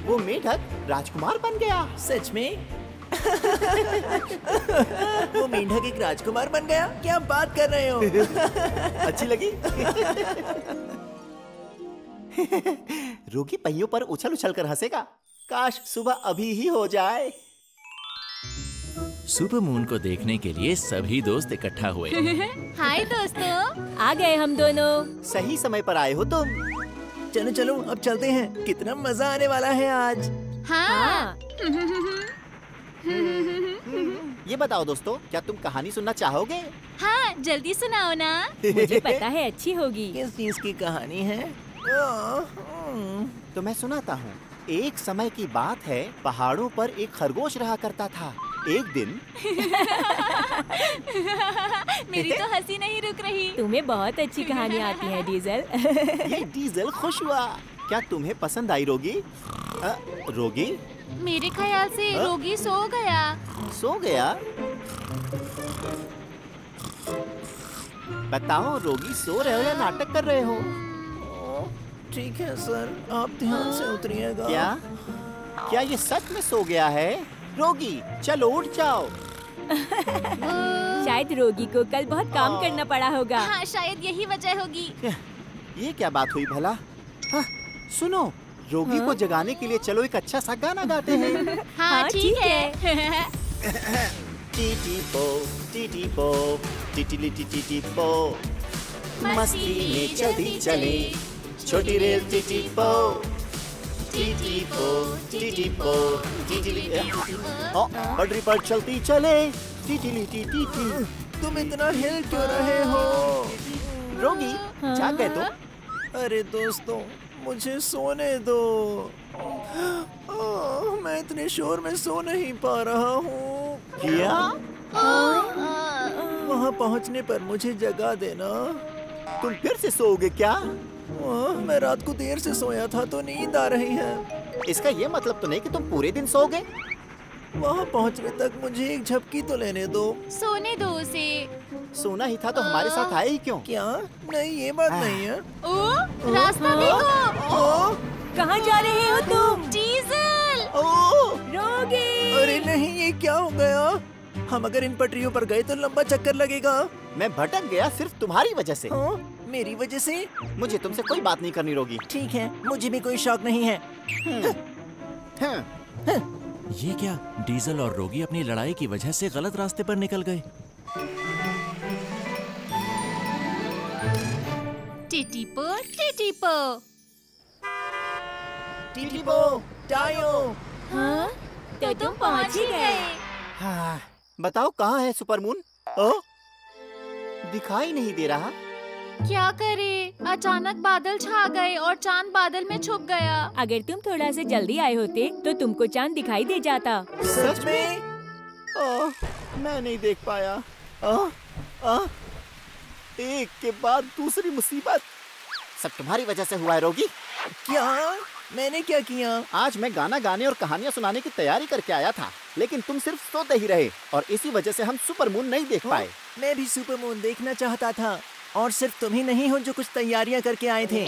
वो मेढक राजकुमार बन गया। सच में? वो मेंढक एक राजकुमार बन गया? क्या बात कर रहे हो? अच्छी लगी? रोगी पहियों पर उछल उछल कर हंसेगा। काश सुबह अभी ही हो जाए। सुपर मून को देखने के लिए सभी दोस्त इकट्ठा हुए। हाय दोस्तों, आ गए हम दोनों। सही समय पर आए हो तुम। चलो चलो अब चलते हैं। कितना मजा आने वाला है आज। हाँ। ये बताओ दोस्तों, क्या तुम कहानी सुनना चाहोगे? हाँ, जल्दी सुनाओ ना। मुझे पता है अच्छी होगी। किस चीज की कहानी है? तो मैं सुनाता हूँ। एक समय की बात है, पहाड़ों पर एक खरगोश रहा करता था। एक दिन मेरी तो हंसी नहीं रुक रही। तुम्हें बहुत अच्छी कहानी आती है डीजल। ये डीजल खुश हुआ। क्या तुम्हें पसंद आई रोगी? रोगी? मेरे ख्याल से रोगी सो गया। सो गया? बताओ, रोगी सो रहे हो या नाटक कर रहे हो? ठीक है सर, आप ध्यान से उतरिएगा। क्या ये सच में सो गया है? रोगी, चलो उठ जाओ। शायद रोगी को कल बहुत काम करना पड़ा होगा। हाँ, शायद यही वजह होगी। ये क्या बात हुई भला? हाँ, सुनो, रोगी को जगाने के लिए चलो एक अच्छा सा गाना गाते हैं। हाँ, ठीक है। टीटी पो, टीटी पो, टिटिली टीटी पो, मस्ती में चलती चले छोटी रेल टीटी पो, टीटी पो, टीटी पो, टिटिली। पटरी पर चलती चले टिटिली टीटी। तुम इतना हिल क्यों रहे हो? रोगी, जाग गए तो? अरे दोस्तों, मुझे सोने दो। मैं इतने शोर में सो नहीं पा रहा हूँ। क्या? वहाँ पहुँचने पर मुझे जगा देना। तुम फिर से सोओगे क्या? मैं रात को देर से सोया था तो नींद आ रही है। इसका ये मतलब तो नहीं कि तुम पूरे दिन सोओगे? वहाँ पहुँचने तक मुझे एक झपकी तो लेने दो। सोने दो उसे। सोना ही था तो हमारे साथ आए ही क्यों? क्या? नहीं, ये बात नहीं है। ओ, रास्ता देखो। कहाँ जा रहे हो तुम? डीजल। रोगी। अरे नहीं, ये क्या हो गया? हम अगर इन पटरियों पर गए तो लंबा चक्कर लगेगा। मैं भटक गया सिर्फ तुम्हारी वजह से। मेरी वजह से? मुझे तुमसे कोई बात नहीं करनी रोगी। ठीक है, मुझे भी कोई शौक नहीं है। ये क्या? डीजल और रोगी अपनी लड़ाई की वजह से गलत रास्ते पर निकल गए। टिटिपो, टिटिपो, टिटिपो, टायो। हाँ, तो तुम पहुँच ही गए। हाँ, बताओ कहाँ है सुपर मून? दिखाई नहीं दे रहा। क्या करे, अचानक बादल छा गए और चांद बादल में छुप गया। अगर तुम थोड़ा से जल्दी आए होते तो तुमको चांद दिखाई दे जाता। सच में? मैं नहीं देख पाया। एक के बाद दूसरी मुसीबत। सब तुम्हारी वजह से हुआ है रोगी। क्या? मैंने क्या किया? आज मैं गाना गाने और कहानियाँ सुनाने की तैयारी करके आया था, लेकिन तुम सिर्फ सोते ही रहे और इसी वजह से हम सुपर मून नहीं देख पाए। मैं भी सुपर मून देखना चाहता था और सिर्फ तुम ही नहीं हो जो कुछ तैयारियां करके आए थे।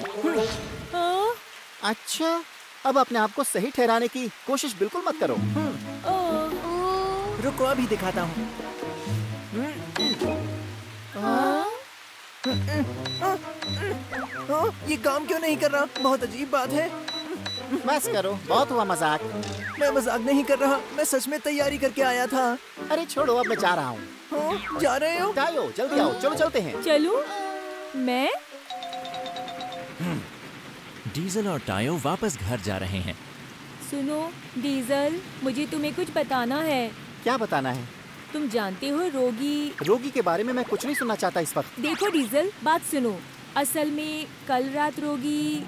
अच्छा, अब अपने आप को सही ठहराने की कोशिश बिल्कुल मत करो। रुको, अभी दिखाता हूँ। ये काम क्यों नहीं कर रहा? बहुत अजीब बात है। बस करो, बहुत हुआ मजाक। मैं मजाक नहीं कर रहा, मैं सच में तैयारी करके आया था। अरे छोड़ो, अब मैं जा रहा हूँ। जा रहे हो? टायो, जल्दी आओ, चलो चलते हैं। चलूं? मैं? डीजल और टायो वापस घर जा रहे हैं। सुनो डीजल, मुझे तुम्हें कुछ बताना है। क्या बताना है? तुम जानते हो रोगी के बारे में मैं कुछ नहीं सुनना चाहता इस वक्त। देखो डीजल, बात सुनो। असल में कल रात रोगी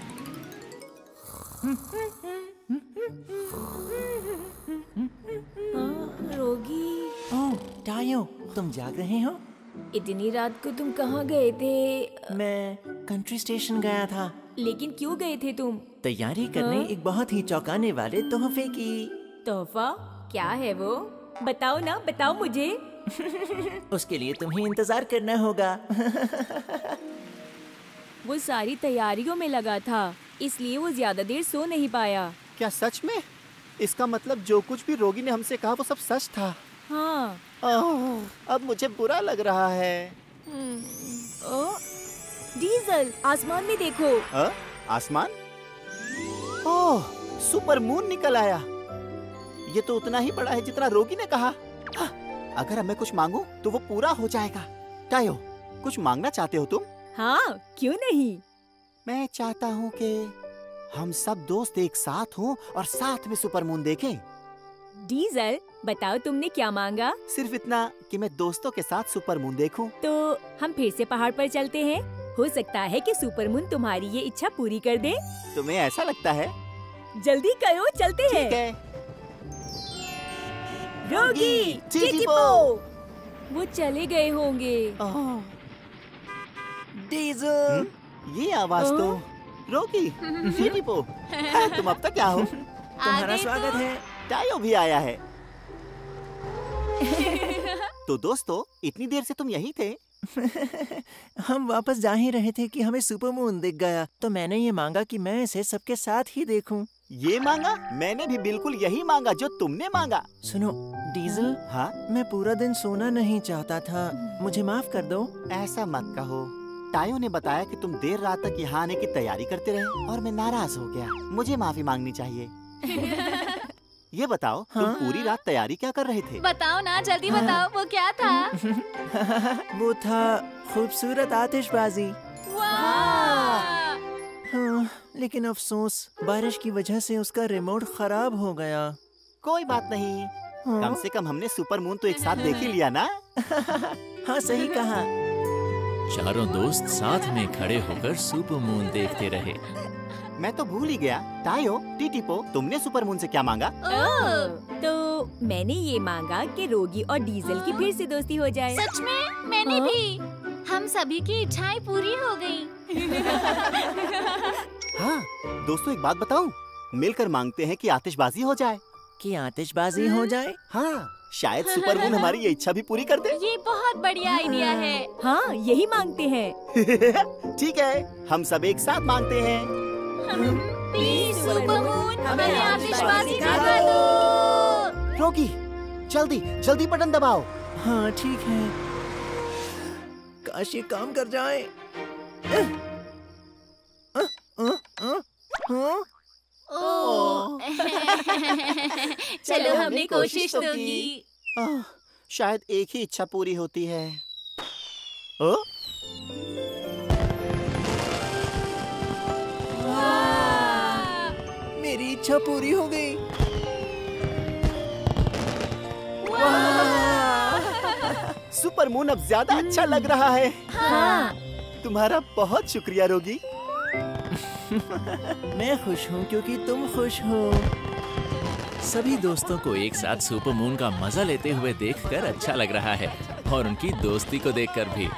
ओह टायो, तुम जाग रहे हो? इतनी रात को तुम कहाँ गए थे? मैं कंट्री स्टेशन गया था। लेकिन क्यों गए थे तुम? तैयारी करने एक बहुत ही चौंकाने वाले तोहफे की। तोहफा? क्या है वो? बताओ ना, बताओ मुझे। उसके लिए तुम्हें इंतजार करना होगा। वो सारी तैयारियों में लगा था, इसलिए वो ज्यादा देर सो नहीं पाया। क्या सच में? इसका मतलब जो कुछ भी रोगी ने हमसे कहा वो सब सच था। हाँ। अब मुझे बुरा लग रहा है। डीजल, आसमान में देखो। आसमान? ओह, सुपर मून निकल आया। ये तो उतना ही बड़ा है जितना रोगी ने कहा। अगर अब मैं कुछ मांगूं तो वो पूरा हो जाएगा। टायो, कुछ मांगना चाहते हो तुम? हाँ, क्यों नहीं। मैं चाहता हूँ कि हम सब दोस्त एक साथ हों और साथ में सुपर मून देखें। डीजल, बताओ तुमने क्या मांगा? सिर्फ इतना कि मैं दोस्तों के साथ सुपर मून देखूं। तो हम फिर से पहाड़ पर चलते हैं। हो सकता है कि सुपर मून तुम्हारी ये इच्छा पूरी कर दे। तुम्हें ऐसा लगता है? जल्दी करो, चलते हैं। ठीक है। रोगी, टीटीपो। वो चले गए होंगे। डीजल, ये आवाज तो रोगी, टीटीपो। तुम अब तक क्या हो? तुम्हारा स्वागत है। टायो भी आया है। तो दोस्तों, इतनी देर से तुम यहीं थे? हम वापस जा ही रहे थे कि हमें सुपर मून दिख गया, तो मैंने ये मांगा कि मैं इसे सबके साथ ही देखूं। ये मांगा? मैंने भी बिल्कुल यही मांगा जो तुमने मांगा। सुनो डीजल, हाँ? मैं पूरा दिन सोना नहीं चाहता था, मुझे माफ कर दो। ऐसा मत कहो। टायो ने बताया कि तुम देर रात तक यहाँ आने की तैयारी करते रहे और मैं नाराज हो गया। मुझे माफी मांगनी चाहिए। ये बताओ, तुम पूरी रात तैयारी क्या कर रहे थे? बताओ ना, जल्दी बताओ, वो क्या था? वो था खूबसूरत आतिशबाजी। हाँ, लेकिन अफसोस, बारिश की वजह से उसका रिमोट खराब हो गया। कोई बात नहीं, कम से कम हमने सुपर मून तो एक साथ देख ही लिया ना। हाँ, सही कहा। चारों दोस्त साथ में खड़े होकर सुपर मून देखते रहे। मैं तो भूल ही गया। टायो, टीटीपो, तुमने सुपर मून से क्या मांगा? तो मैंने ये मांगा कि रोगी और डीजल की फिर से दोस्ती हो जाए। सच में? मैंने भी। हम सभी की इच्छाएं पूरी हो गयी। हाँ, दोस्तों एक बात बताऊं? मिलकर मांगते हैं कि आतिशबाजी हो जाए। कि आतिशबाजी हो जाए? हाँ, शायद सुपर मून हमारी ये इच्छा भी पूरी कर दे। ये बहुत बढ़िया आइडिया है। हाँ, यही मांगते हैं। ठीक है, हम सब एक साथ मांगते हैं। प्लीज सुपर मून, हमें आतिशबाजी दिखा दो। रोगी, जल्दी जल्दी बटन दबाओ। हाँ ठीक है, काश ये काम कर जाए। चलो, हमने कोशिश तो की। शायद एक ही इच्छा पूरी होती है। मेरी इच्छा पूरी हो गई। सुपर मून अब ज्यादा अच्छा लग रहा है। हाँ, तुम्हारा बहुत शुक्रिया रोगी। मैं खुश हूँ क्योंकि तुम खुश हो। सभी दोस्तों को एक साथ सुपर मून का मजा लेते हुए देखकर अच्छा लग रहा है और उनकी दोस्ती को देखकर भी।